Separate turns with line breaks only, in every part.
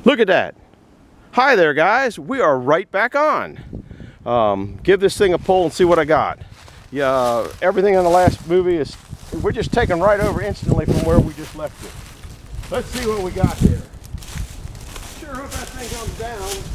Look at that. Hi there, guys. We are right back on. Give this thing a pull and see what I got. Yeah, everything in the last movie is, we're just taking right over instantly from where we just left it. Let's see what we got here. Sure hope that thing comes down.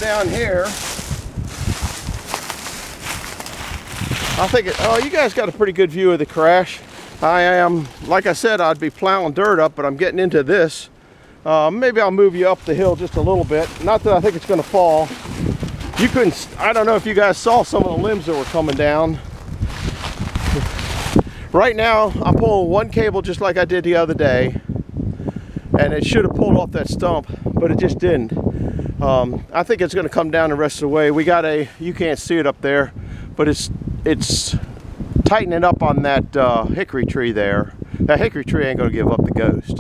Down here, I think oh, you guys got a pretty good view of the crash. I am, like I said, I'd be plowing dirt up, but I'm getting into this. Maybe I'll move you up the hill just a little bit. Not that I think it's going to fall. You couldn't, I don't know if you guys saw some of the limbs that were coming down. Right now, I'm pulling one cable just like I did the other day, and it should have pulled off that stump, but it just didn't. I think it's going to come down the rest of the way. We got a, you can't see it up there, but it's tightening up on that hickory tree there. That hickory tree ain't going to give up the ghost.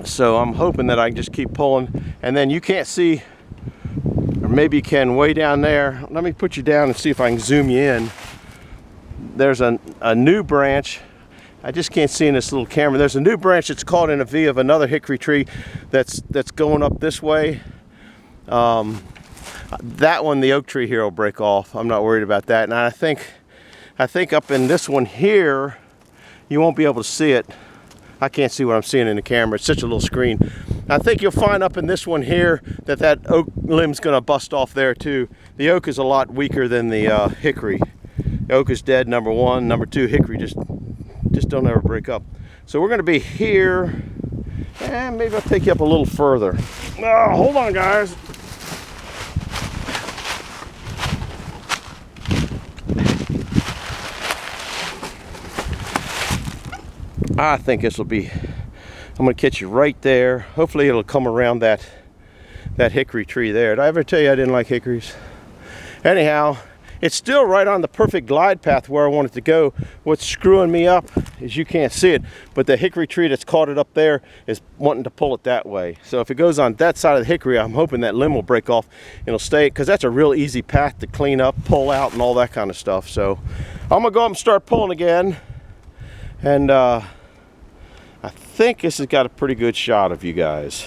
So I'm hoping that I can just keep pulling, and then you can't see, or maybe you can way down there. Let me put you down and see if I can zoom you in. There's a new branch. I just can't see in this little camera. There's a new branch that's caught in a V of another hickory tree that's going up this way. That one, the oak tree here, will break off. I'm not worried about that. And I think up in this one here, you won't be able to see it. I can't see what I'm seeing in the camera. It's such a little screen. I think you'll find up in this one here that oak limb's going to bust off there too. The oak is a lot weaker than the hickory. The oak is dead, number one. Number two, hickory just don't ever break up. So we're going to be here, and maybe I'll take you up a little further. Oh, hold on, guys. I think this will be, I'm going to catch you right there. Hopefully it'll come around that hickory tree there. Did I ever tell you I didn't like hickories? Anyhow, It's still right on the perfect glide path where I want it to go. What's screwing me up is you can't see it, but the hickory tree that's caught it up there is wanting to pull it that way. So if it goes on that side of the hickory, I'm hoping that limb will break off and it'll stay, because that's a real easy path to clean up, pull out, and all that kind of stuff. So I'm gonna go up and start pulling again, and I think this has got a pretty good shot of you guys.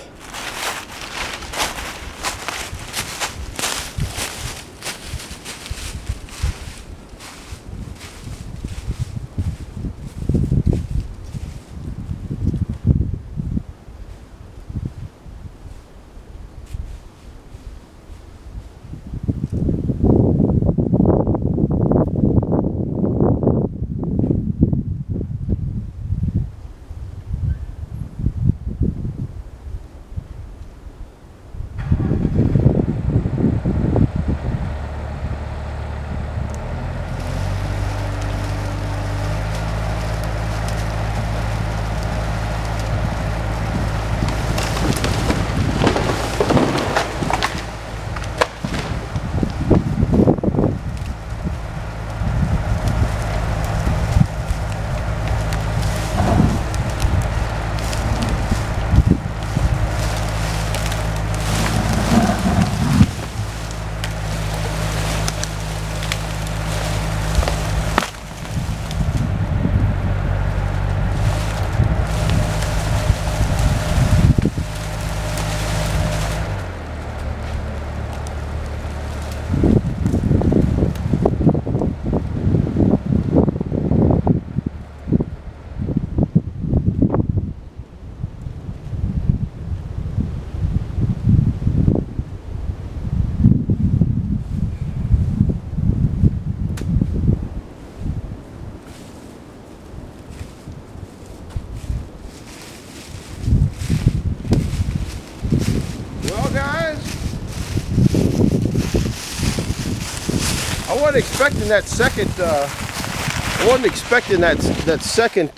I wasn't expecting that second. I wasn't expecting that second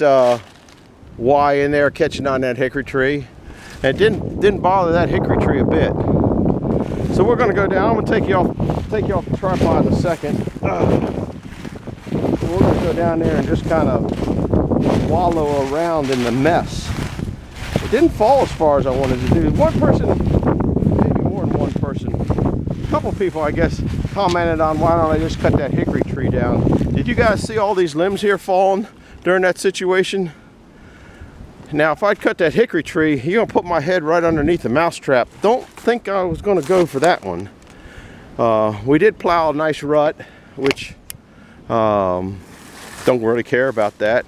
Y in there catching on that hickory tree. And it didn't bother that hickory tree a bit. So we're going to go down. I'm going to take you off the tripod in a second. We're going to go down there and just kind of wallow around in the mess. It didn't fall as far as I wanted to do. One person, maybe more than one person, a couple people, I guess, commented on why don't I just cut that hickory tree down. Did you guys see all these limbs here falling during that situation? Now, if I'd cut that hickory tree, you're gonna put my head right underneath the mousetrap. Don't think I was gonna go for that one. We did plow a nice rut, which don't really care about that.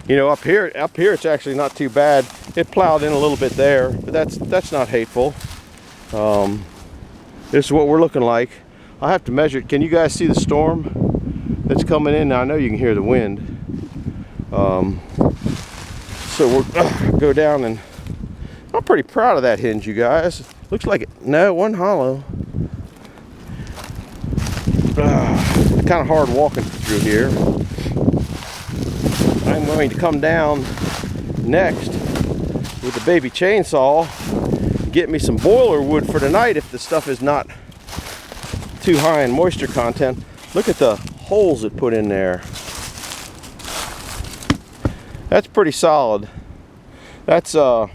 You know, up here it's actually not too bad. It plowed in a little bit there, but that's not hateful. This is what we're looking like. I have to measure it. Can you guys see the storm that's coming in? Now, I know you can hear the wind. So we'll go down, and I'm pretty proud of that hinge, you guys. Looks like it. No, it wasn't hollow. It's kind of hard walking through here. I'm going to come down next with the baby chainsaw, get me some boiler wood for tonight if the stuff is not too high in moisture content. Look at the holes it put in there. That's pretty solid. That's you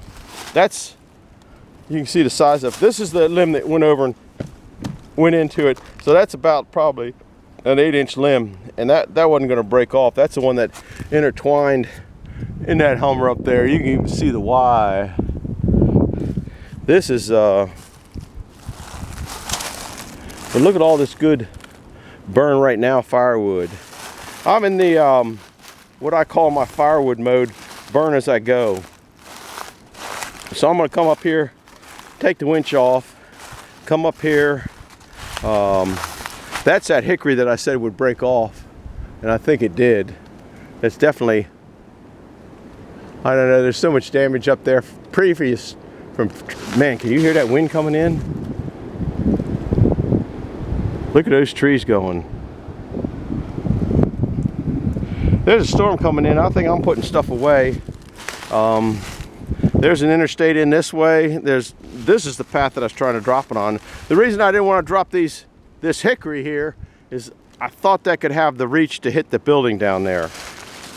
can see the size of this. Is the limb that went over and went into it. So that's about probably an 8-inch limb, and that wasn't going to break off. That's the one that intertwined in that Hummer up there. You can even see the Y. This is but look at all this good burn right now firewood. I'm in the what I call my firewood mode, burn as I go. So I'm going to come up here, take the winch off, come up here. That's that hickory that I said would break off, and I think it did. It's definitely, I don't know, there's so much damage up there previous from, man, can you hear that wind coming in? Look at those trees going. There's a storm coming in. I think I'm putting stuff away. There's an interstate in this way. This is the path that I was trying to drop it on. The reason I didn't want to drop this hickory here is I thought that could have the reach to hit the building down there.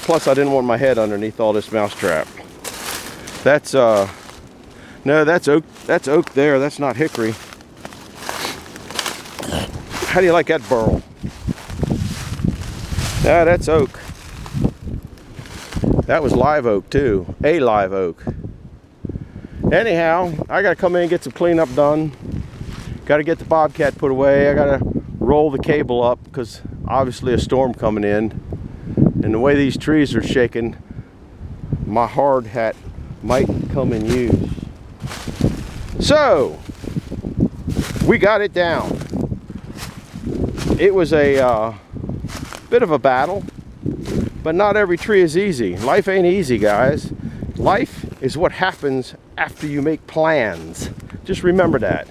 Plus, I didn't want my head underneath all this mousetrap. That's no, that's oak. That's oak there. That's not hickory. How do you like that burl? Yeah, that's oak. That was live oak too. A live oak. Anyhow, I gotta come in and get some cleanup done. Gotta get the bobcat put away. I gotta roll the cable up because obviously a storm coming in. And the way these trees are shaking, my hard hat might come in use. So, we got it down. It was a bit of a battle, but not every tree is easy. Life ain't easy, guys. Life is what happens after you make plans. Just remember that.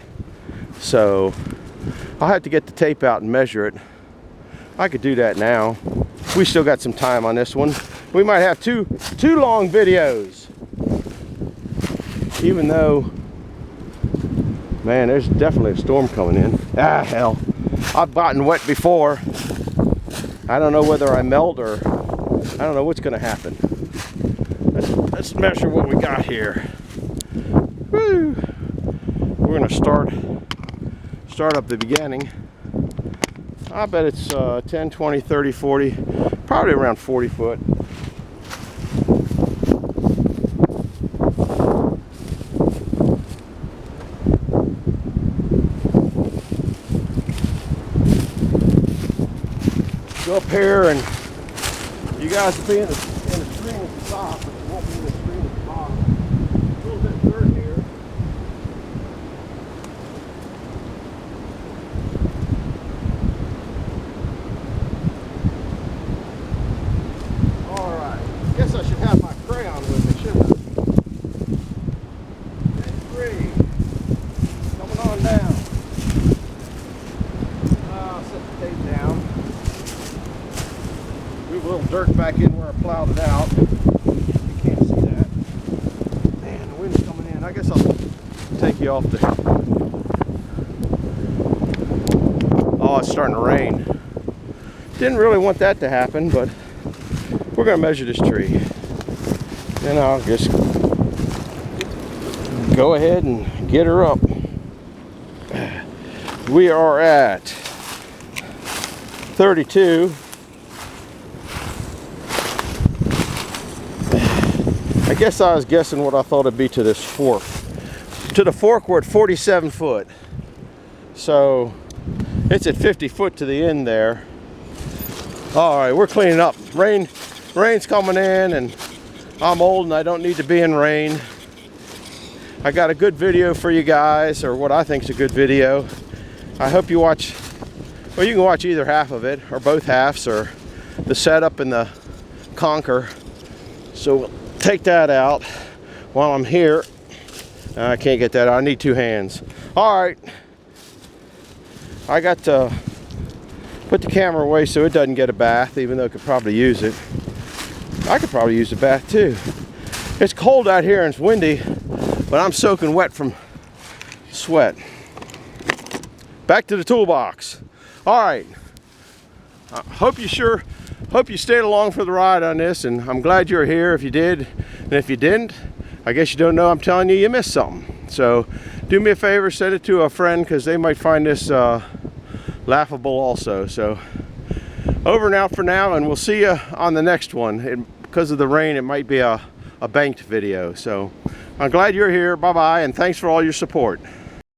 So, I'll have to get the tape out and measure it. I could do that now. We still got some time on this one. We might have two long videos. Even though, man, there's definitely a storm coming in. Ah, hell. I've gotten wet before. I don't know whether I melt or I don't know what's gonna happen. Let's measure what we got here. Woo. We're gonna start up the beginning. I bet it's 10, 20, 30, 40, probably around 40 foot. Go up here and you guys will be in the stream at the top, but you won't be in the stream at the bottom. A little bit of dirt here. Alright, guess I should have my crayon with me, shouldn't I? And 3. Coming on down. I'll set the tape down. Move a little dirt back in where I plowed it out. You can't see that. Man, the wind's coming in. I guess I'll take you off there. Oh, it's starting to rain. Didn't really want that to happen, but we're going to measure this tree. And I'll just go ahead and get her up. We are at 32. I guess I was guessing what I thought it'd be to this fork. To the fork, we're at 47 foot. So it's at 50 foot to the end there. All right, we're cleaning up. Rain's coming in, and I'm old and I don't need to be in rain. I got a good video for you guys, or what I think is a good video. I hope you watch, well, you can watch either half of it, or both halves, or the setup and the conquer. So we'll take that out while I'm here. I can't get that out. I need 2 hands. All right. I got to put the camera away so it doesn't get a bath, even though it could probably use it. I could probably use a bath too. It's cold out here and it's windy, but I'm soaking wet from sweat. Back to the toolbox. All right. Hope you stayed along for the ride on this, and I'm glad you're here if you did. And if you didn't, I guess you don't know I'm telling you missed something. So do me a favor, send it to a friend, because they might find this laughable also. So over and out for now, and we'll see you on the next one. Because of the rain, it might be a banked video. So I'm glad you're here. Bye-bye, and thanks for all your support.